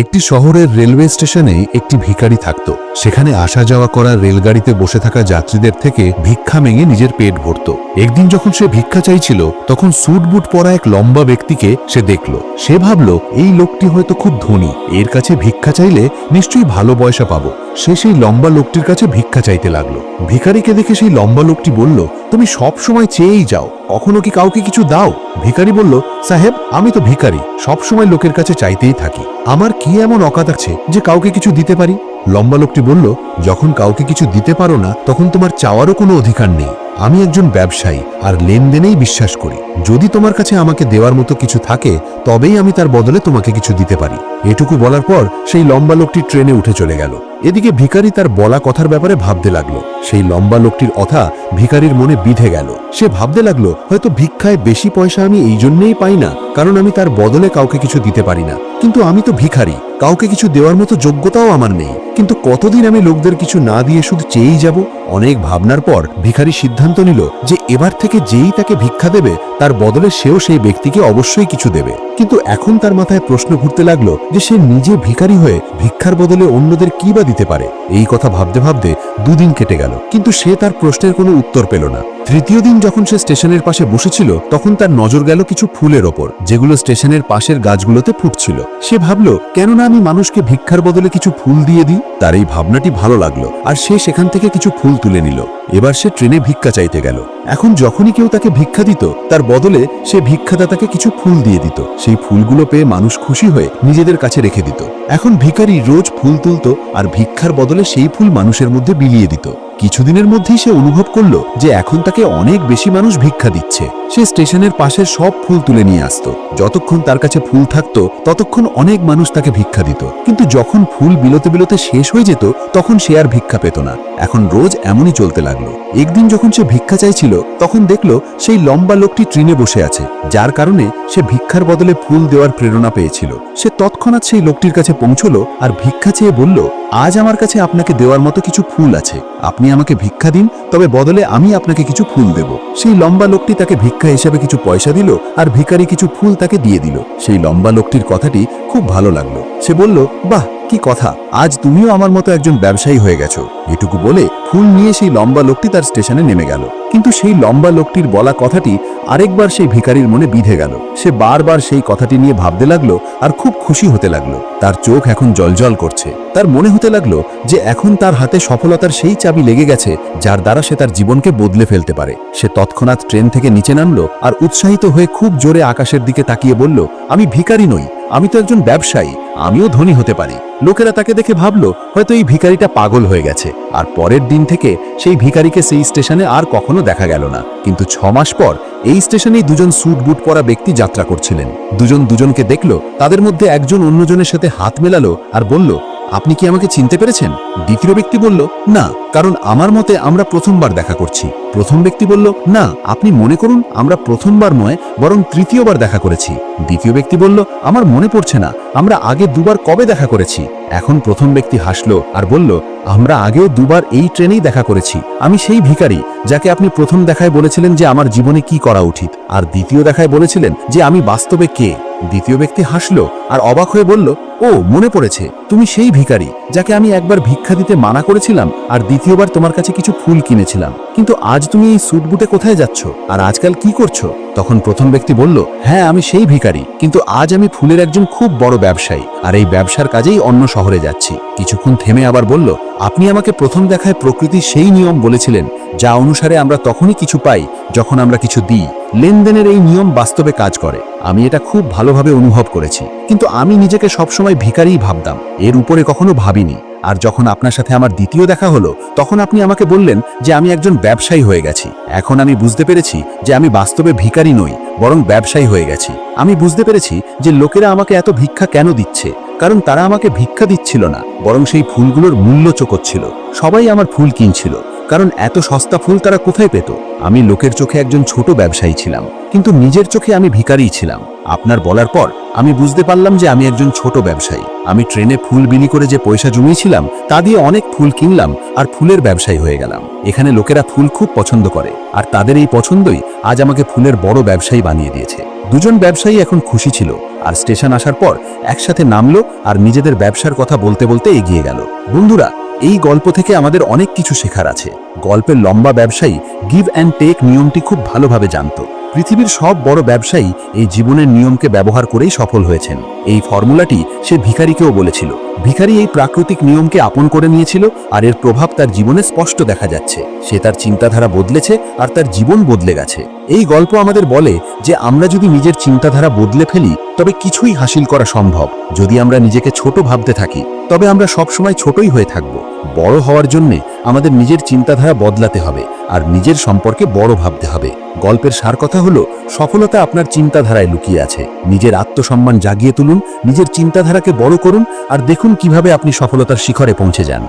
একটি শহরের রেলওয়ে স্টেশনে একটি ভিখারি থাকত। সেখানে আসা যাওয়া করা রেলগাড়িতে বসে থাকা যাত্রীদের থেকে ভিক্ষা মেঙে নিজের পেট ভরত। একদিন যখন সে ভিক্ষা চাইছিল, তখন স্যুট বুট পরা এক লম্বা ব্যক্তিকে সে দেখল। সে ভাবল, এই লোকটি হয়তো খুব ধনী, এর কাছে ভিক্ষা চাইলে নিশ্চয়ই ভালো পয়সা পাবো। সে সেই লম্বা লোকটির কাছে ভিক্ষা চাইতে লাগলো। ভিখারিকে দেখে সেই লম্বা লোকটি বলল, তুমি সব সময় চেয়েই যাও, কখনো কি কাউকে কিছু দাও? ভিখারি বলল, সাহেব, আমি তো ভিখারি, সব সময় লোকের কাছে চাইতেই থাকি। আমার কি এমন অকাত আছে যে কাউকে কিছু দিতে পারি? লম্বা লোকটি বলল, যখন কাউকে কিছু দিতে পারো না, তখন তোমার চাওয়ারও কোনো অধিকার নেই। আমি একজন ব্যবসায়ী আর লেনদেনেই বিশ্বাস করি। যদি তোমার কাছে আমাকে দেওয়ার মতো কিছু থাকে, তবেই আমি তার বদলে তোমাকে কিছু দিতে পারি। এটুকু বলার পর সেই লম্বা লোকটি ট্রেনে উঠে চলে গেল। এদিকে ভিখারি তার বলা কথার ব্যাপারে ভাবতে লাগলো। সেই লম্বা লোকটির কথা ভিখারির মনে বিঁধে গেল। সে ভাবতে লাগলো, হয়তো ভিক্ষায় বেশি পয়সা আমি এই জন্যেই পাই না, কারণ আমি তার বদলে কাউকে কিছু দিতে পারি না। কিন্তু আমি তো ভিখারি, কাউকে কিছু দেওয়ার মতো যোগ্যতাও আমার নেই। কিন্তু কতদিন আমি লোকদের কিছু না দিয়ে শুধু চেয়েই যাব? অনেক ভাবনার পর ভিখারি সিদ্ধান্ত নিল যে এবার থেকে যেই তাকে ভিক্ষা দেবে, তার বদলে সেও সেই ব্যক্তিকে অবশ্যই কিছু দেবে। কিন্তু এখন তার মাথায় প্রশ্ন ঘুরতে লাগলো যে সে নিজে ভিখারি হয়ে ভিক্ষার বদলে অন্যদের কি বা দিতে পারে। এই কথা ভাবতে ভাবতে দুদিন কেটে গেল, কিন্তু সে তার প্রশ্নের কোনো উত্তর পেল না। তৃতীয় দিন যখন সে স্টেশনের পাশে বসেছিল, তখন তার নজর গেল কিছু ফুলের ওপর, যেগুলো স্টেশনের পাশের গাছগুলোতে ফুটছিল। সে ভাবল, কেননা আমি মানুষকে ভিক্ষার বদলে কিছু ফুল দিয়ে দিই। তার এই ভাবনাটি ভালো লাগলো, আর সে সেখান থেকে কিছু ফুল তুলে নিল। এবার সে ট্রেনে ভিক্ষা চাইতে গেল। এখন যখনই কেউ তাকে ভিক্ষা দিত, তার বদলে সে ভিক্ষাদাতাকে কিছু ফুল দিয়ে দিত। সেই ফুলগুলো পেয়ে মানুষ খুশি হয়ে নিজেদের কাছে রেখে দিত। এখন ভিখারি রোজ ফুল তুলত আর ভিক্ষার বদলে সেই ফুল মানুষের মধ্যে বিলিয়ে দিত। কিছুদিনের মধ্যেই সে অনুভব করলো যে এখন তাকে অনেক বেশি মানুষ ভিক্ষা দিচ্ছে। সে স্টেশনের পাশের সব ফুল তুলে নিয়ে আসতো। যতক্ষণ তার কাছে ফুল থাকতো, ততক্ষণ অনেক মানুষ তাকে ভিক্ষা দিত। কিন্তু যখন ফুল বিলোতে বিলোতে শেষ হয়ে যেত, তখন সে আর ভিক্ষা পেত না। এখন রোজ এমনই চলতে লাগলো। একদিন যখন সে ভিক্ষা চাইছিল, তখন দেখলো সেই লম্বা লোকটি ট্রেনে বসে আছে, যার কারণে সে ভিক্ষার বদলে ফুল দেওয়ার প্রেরণা পেয়েছিল। সে তৎক্ষণাৎ সেই লোকটির কাছে পৌঁছলো আর ভিক্ষা চেয়ে বলল, আজ আমার কাছে আপনাকে দেওয়ার মতো কিছু ফুল আছে, আপনি আমাকে ভিক্ষা দিন, তবে বদলে আমি আপনাকে কিছু ফুল দেব। সেই লম্বা লোকটি তাকে ভিক্ষা হিসেবে কিছু পয়সা দিল, আর ভিখারি কিছু ফুল তাকে দিয়ে দিল। সেই লম্বা লোকটির কথাটি খুব ভালো লাগলো। সে বলল, বাহ, কি কথা, আজ তুমিও আমার মতো একজন ব্যবসায়ী হয়ে গেছো। এটুকু বলে ফুল নিয়ে সেই লম্বা লোকটি তার স্টেশনে নেমে গেল। কিন্তু সেই লম্বা লোকটির বলা কথাটি আরেকবার সেই ভিখারির মনে বিঁধে গেল। সে বারবার সেই কথাটি নিয়ে ভাবতে লাগলো আর খুব খুশি হতে লাগলো। তার চোখ এখন জলজল করছে। তার মনে হতে লাগলো যে এখন তার হাতে সফলতার সেই চাবি লেগে গেছে, যার দ্বারা সে তার জীবনকে বদলে ফেলতে পারে। সে তৎক্ষণাৎ ট্রেন থেকে নিচে নামলো আর উৎসাহিত হয়ে খুব জোরে আকাশের দিকে তাকিয়ে বলল, আমি ভিখারি নই, আমি তো একজন ব্যবসায়ী, আমিও ধনী হতে পারি। লোকেরা তাকে দেখে ভাবলো হয়তো এই ভিখারিটা পাগল হয়ে গেছে। আর পরের দিন থেকে সেই ভিখারিকে সেই স্টেশনে আর কখনো দেখা গেল না। কিন্তু 6 মাস পর এই স্টেশনেই দুজন স্যুট বুট পরা ব্যক্তি যাত্রা করছিলেন। দুজন দুজনকে দেখলো। তাদের মধ্যে একজন অন্যজনের সাথে হাত মেলালো আর বলল, আপনি কি আমাকে চিনতে পেরেছেন? দ্বিতীয় ব্যক্তি বলল, না, কারণ আমার মতে আমরা প্রথমবার দেখা করছি। প্রথম ব্যক্তি বলল, না, আপনি মনে করুন আমরা প্রথমবার নয়, বরং তৃতীয়বার দেখা করেছি। দ্বিতীয় ব্যক্তি বলল, আমার মনে পড়ছে না, আমরা আগে দুবার কবে দেখা করেছি। এখন প্রথম ব্যক্তি হাসলো আর বলল, আমরা আগেও দুবার এই ট্রেনেই দেখা করেছি। আমি সেই ভিখারি যাকে আপনি প্রথম দেখায় বলেছিলেন যে আমার জীবনে কি করা উচিত, আর দ্বিতীয় দেখায় বলেছিলেন যে আমি বাস্তবে কে। দ্বিতীয় ব্যক্তি হাসলো আর অবাক হয়ে বলল, ও, মনে পড়েছে, তুমি সেই ভিখারি যাকে আমি একবার ভিক্ষা দিতে মানা করেছিলাম আর দ্বিতীয়বার তোমার কাছে কিছু ফুল কিনেছিলাম। কিন্তু আজ তুমি এই স্যুট বুটে কোথায় যাচ্ছ আর আজকাল কি করছো? তখন প্রথম ব্যক্তি বলল, হ্যাঁ, আমি সেই ভিখারি, কিন্তু আজ আমি ফুলের একজন খুব বড় ব্যবসায়ী আর এই ব্যবসার কাজেই অন্য শহরে যাচ্ছি। কিছুক্ষণ থেমে আবার বলল, আপনি আমাকে প্রথম দেখায় প্রকৃতির সেই নিয়ম বলেছিলেন, যা অনুসারে আমরা তখনই কিছু পাই যখন আমরা কিছু দিই। লেনদেনের এই নিয়ম বাস্তবে কাজ করে, আমি এটা খুব ভালোভাবে অনুভব করেছি। কিন্তু আমি নিজেকে সবসময় ভিখারিই ভাবতাম, এর উপরে কখনো ভাবিনি। আর যখন আপনার সাথে আমার দ্বিতীয় দেখা হলো, তখন আপনি আমাকে বললেন যে আমি একজন ব্যবসায়ী হয়ে গেছি। এখন আমি বুঝতে পেরেছি যে আমি বাস্তবে ভিখারি নই, বরং ব্যবসায়ী হয়ে গেছি। আমি বুঝতে পেরেছি যে লোকেরা আমাকে এত ভিক্ষা কেন দিচ্ছে, কারণ তারা আমাকে ভিক্ষা দিচ্ছিল না, বরং সেই ফুলগুলোর মূল্য চোকাচ্ছিল। সবাই আমার ফুল কিনছিল, কারণ এত সস্তা ফুল তারা কোথায় পেত। আমি লোকের চোখে একজন ছোট ব্যবসায়ী ছিলাম, কিন্তু নিজের চোখে আমি ভিখারিই ছিলাম। আপনার বলার পর আমি বুঝতে পারলাম যে আমি একজন ছোট ব্যবসায়ী। আমি ট্রেনে ফুল বিলি করে যে পয়সা জমিয়েছিলাম, তা দিয়ে অনেক ফুল কিনলাম আর ফুলের ব্যবসায়ী হয়ে গেলাম। এখানে লোকেরা ফুল খুব পছন্দ করে, আর তাদের এই পছন্দই আজ আমাকে ফুলের বড় ব্যবসায়ী বানিয়ে দিয়েছে। দুজন ব্যবসায়ী এখন খুশি ছিল, আর স্টেশন আসার পর একসাথে নামলো আর নিজেদের ব্যবসার কথা বলতে বলতে এগিয়ে গেল। বন্ধুরা, এই গল্প থেকে আমাদের অনেক কিছু শেখার আছে। গল্পের লম্বা ব্যবসায়ী গিভ অ্যান্ড টেক নিয়মটি খুব ভালোভাবে জানত। পৃথিবীর সব বড় ব্যবসায়ী এই জীবনের নিয়মকে ব্যবহার করেই সফল হয়েছেন। এই ফর্মুলাটি সে ভিখারিকেও বলেছিল। ভিখারি এই প্রাকৃতিক নিয়মকে আপন করে নিয়েছিল, আর এর প্রভাব তার জীবনে স্পষ্ট দেখা যাচ্ছে। সে তার চিন্তাধারা বদলেছে আর তার জীবন বদলে গেছে। এই গল্প আমাদের বলে যে আমরা যদি নিজের চিন্তাধারা বদলে ফেলি তবে কিছুই হাসিল করা সম্ভব। যদি আমরা নিজেকে ছোট ভাবতে থাকি তবে আমরা সবসময় ছোটই হয়ে থাকব। বড় হওয়ার জন্যে আমাদের নিজের চিন্তাধারা বদলাতে হবে আর নিজের সম্পর্কে বড় ভাবতে হবে। গল্পের সার কথা হলো, সফলতা আপনার চিন্তাধারায় লুকিয়ে আছে। নিজের আত্মসম্মান জাগিয়ে তুলুন, নিজের চিন্তাধারাকে বড় করুন, আর দেখুন কিভাবে আপনি সফলতার শিখরে পৌঁছে যান।